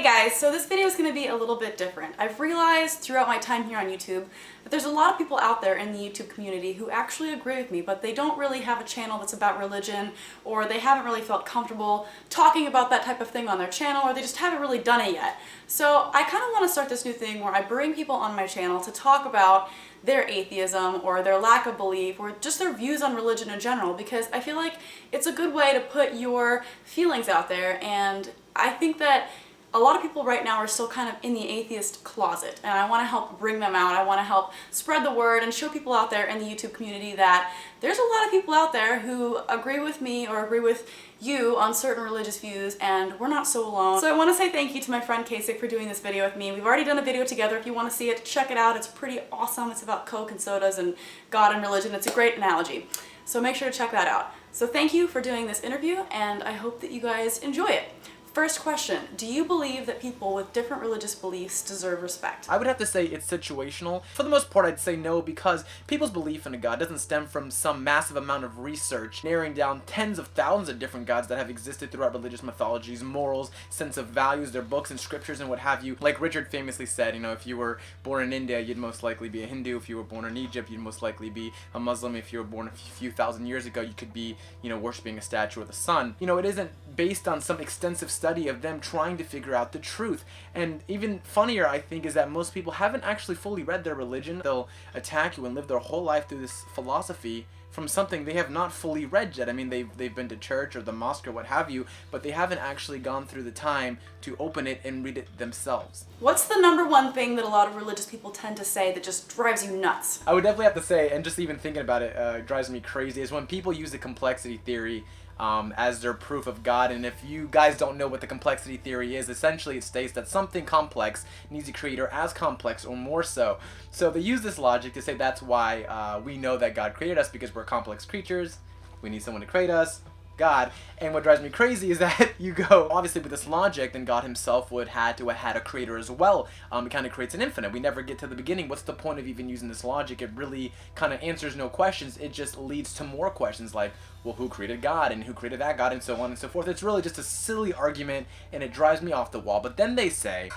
Hey guys, so this video is going to be a little bit different. I've realized throughout my time here on YouTube that there's a lot of people out there in the YouTube community who actually agree with me, but they don't really have a channel that's about religion, or they haven't really felt comfortable talking about that type of thing on their channel, or they just haven't really done it yet. So I kind of want to start this new thing where I bring people on my channel to talk about their atheism or their lack of belief or just their views on religion in general, because I feel like it's a good way to put your feelings out there. And I think that a lot of people right now are still kind of in the atheist closet, and I want to help bring them out. I want to help spread the word and show people out there in the YouTube community that there's a lot of people out there who agree with me or agree with you on certain religious views, and we're not so alone. So I want to say thank you to my friend KSic for doing this video with me. We've already done a video together. If you want to see it, check it out. It's pretty awesome. It's about Coke and sodas and God and religion. It's a great analogy. So make sure to check that out. So thank you for doing this interview, and I hope that you guys enjoy it. First question, do you believe that people with different religious beliefs deserve respect? I would have to say it's situational. For the most part, I'd say no, because people's belief in a god doesn't stem from some massive amount of research, narrowing down tens of thousands of different gods that have existed throughout religious mythologies, morals, sense of values, their books and scriptures and what have you. Like Richard famously said, you know, if you were born in India, you'd most likely be a Hindu. If you were born in Egypt, you'd most likely be a Muslim. If you were born a few thousand years ago, you could be, you know, worshiping a statue of the sun. You know, it isn't based on some extensive study of them trying to figure out the truth. And even funnier, I think, is that most people haven't actually fully read their religion. They'll attack you and live their whole life through this philosophy from something they have not fully read yet. I mean, they've been to church or the mosque or what have you, but they haven't actually gone through the time to open it and read it themselves. What's the number one thing that a lot of religious people tend to say that just drives you nuts? I would definitely have to say, and just even thinking about it drives me crazy, is when people use the complexity theory as their proof of God. And if you guys don't know what the complexity theory is, essentially it states that something complex needs a creator as complex or more so. So they use this logic to say that's why we know that God created us, because we're complex creatures. We need someone to create us, God. And what drives me crazy is that you go, obviously with this logic, then God himself would had to have had a creator as well. It kind of creates an infinite. We never get to the beginning. What's the point of even using this logic? It really kind of answers no questions. It just leads to more questions like, well, who created God and who created that God and so on and so forth. It's really just a silly argument, and it drives me off the wall. But then they say,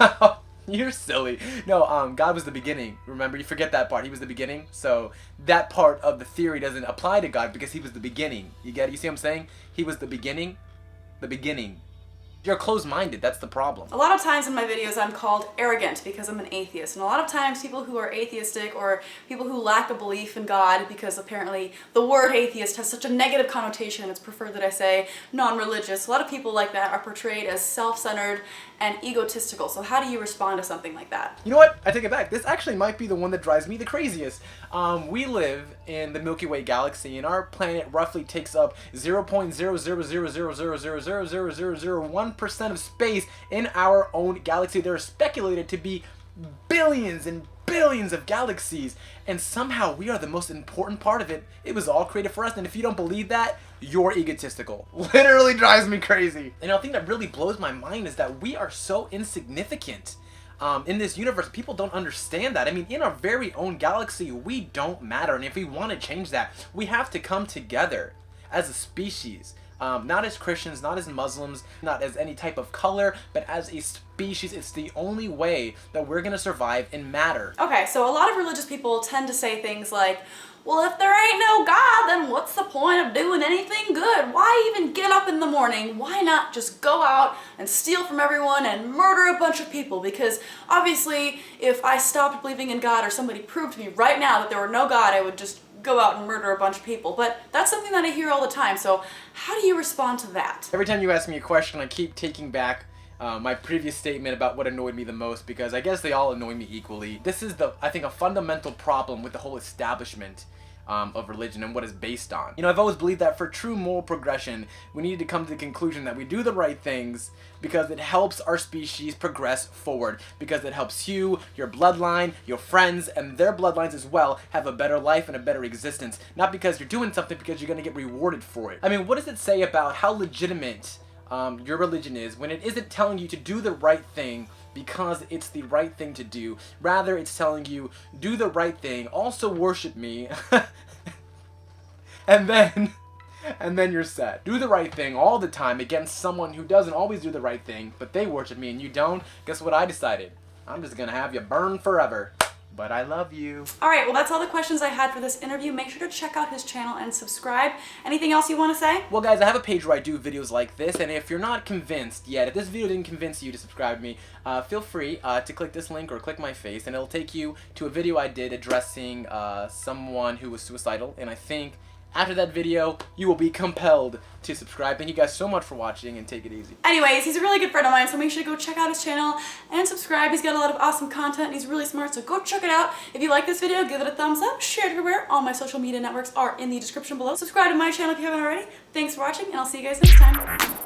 you're silly. No, God was the beginning. Remember, you forget that part. He was the beginning. So that part of the theory doesn't apply to God because he was the beginning. You get it? You see what I'm saying? He was the beginning. The beginning. You're closed-minded. That's the problem. A lot of times in my videos I'm called arrogant because I'm an atheist, and a lot of times people who are atheistic or people who lack a belief in God, because apparently the word atheist has such a negative connotation, it's preferred that I say non-religious. A lot of people like that are portrayed as self-centered and egotistical. So how do you respond to something like that? You know what? I take it back. This actually might be the one that drives me the craziest. We live in the Milky Way galaxy, and our planet roughly takes up 0.00000000001% of space in our own galaxy. There are speculated to be billions and billions of galaxies, and somehow we are the most important part of it. It was all created for us, and if you don't believe that, you're egotistical. Literally drives me crazy. And the thing that really blows my mind is that we are so insignificant in this universe. People don't understand that. I mean, in our very own galaxy, we don't matter, and if we want to change that, we have to come together as a species. Not as Christians, not as Muslims, not as any type of color, but as a species. It's the only way that we're gonna survive and matter. Okay, so a lot of religious people tend to say things like, well, if there ain't no God, then what's the point of doing anything good? Why even get up in the morning? Why not just go out and steal from everyone and murder a bunch of people? Because obviously, if I stopped believing in God, or somebody proved to me right now that there were no God, I would just go out and murder a bunch of people. But that's something that I hear all the time. So how do you respond to that? Every time you ask me a question, I keep taking back my previous statement about what annoyed me the most, because I guess they all annoy me equally. This is I think, a fundamental problem with the whole establishment of religion and what it's based on. You know, I've always believed that for true moral progression, we need to come to the conclusion that we do the right things because it helps our species progress forward, because it helps you, your bloodline, your friends, and their bloodlines as well have a better life and a better existence. Not because you're doing something because you're going to get rewarded for it. I mean, what does it say about how legitimate your religion is when it isn't telling you to do the right thing because it's the right thing to do? Rather, it's telling you, do the right thing, also worship me, and then And then you're set. Do the right thing all the time against someone who doesn't always do the right thing, but they worship me and you don't. Guess what I decided? I'm just gonna have you burn forever. But I love you. Alright, well that's all the questions I had for this interview. Make sure to check out his channel and subscribe. Anything else you want to say? Well guys, I have a page where I do videos like this, and if you're not convinced yet, if this video didn't convince you to subscribe to me, feel free to click this link or click my face, and it'll take you to a video I did addressing someone who was suicidal, and I think after that video, you will be compelled to subscribe. Thank you guys so much for watching, and take it easy. Anyways, he's a really good friend of mine, so make sure to go check out his channel and subscribe. He's got a lot of awesome content, and he's really smart, so go check it out. If you like this video, give it a thumbs up, share it everywhere. All my social media networks are in the description below. Subscribe to my channel if you haven't already. Thanks for watching, and I'll see you guys next time.